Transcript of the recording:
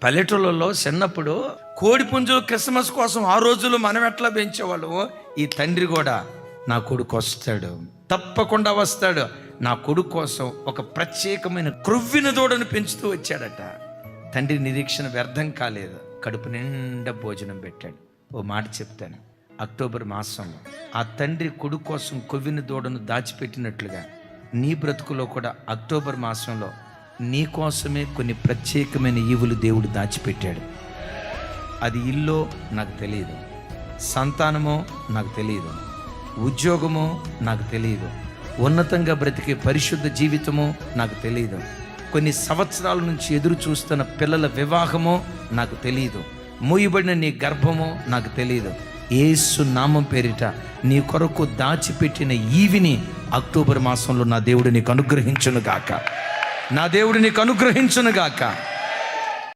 పల్లెటూళ్ళలో చిన్నప్పుడు కోడి పుంజులు క్రిస్మస్ కోసం ఆ రోజుల్లో మనం ఎట్లా పెంచేవాళ్ళం, ఈ తండ్రి కూడా నా కొడుకు వస్తాడు, తప్పకుండా వస్తాడు, నా కొడుకు కోసం ఒక ప్రత్యేకమైన క్రొవ్విన దూడను పెంచుతూ వచ్చాడట. తండ్రి నిరీక్షణ వ్యర్థం కాలేదు, కడుపు నిండా భోజనం పెట్టాడు. ఓ మాట చెప్తాను, అక్టోబర్ మాసంలో ఆ తండ్రి కొడుకు కోసం కొవ్విన దూడను దాచిపెట్టినట్లుగా నీ బ్రతుకులో కూడా అక్టోబర్ మాసంలో నీ కోసమే కొన్ని ప్రత్యేకమైన ఈవులు దేవుడు దాచిపెట్టాడు. అది ఇల్లో నాకు తెలియదు, సంతానమో నాకు తెలియదు, ఉద్యోగమో నాకు తెలియదు, ఉన్నతంగా బ్రతికే పరిశుద్ధ జీవితమో నాకు తెలియదు, కొన్ని సంవత్సరాల నుంచి ఎదురు చూస్తున్న పిల్లల వివాహమో నాకు తెలియదు, మూయబడిన నీ గర్భమో నాకు తెలియదు. యేసు నామం పేరిట నీ కొరకు దాచిపెట్టిన ఈవిని అక్టోబర్ మాసంలో నా దేవుడు నీకు అనుగ్రహించును గాక, నా దేవుడు నీకు అనుగ్రహించును గాక.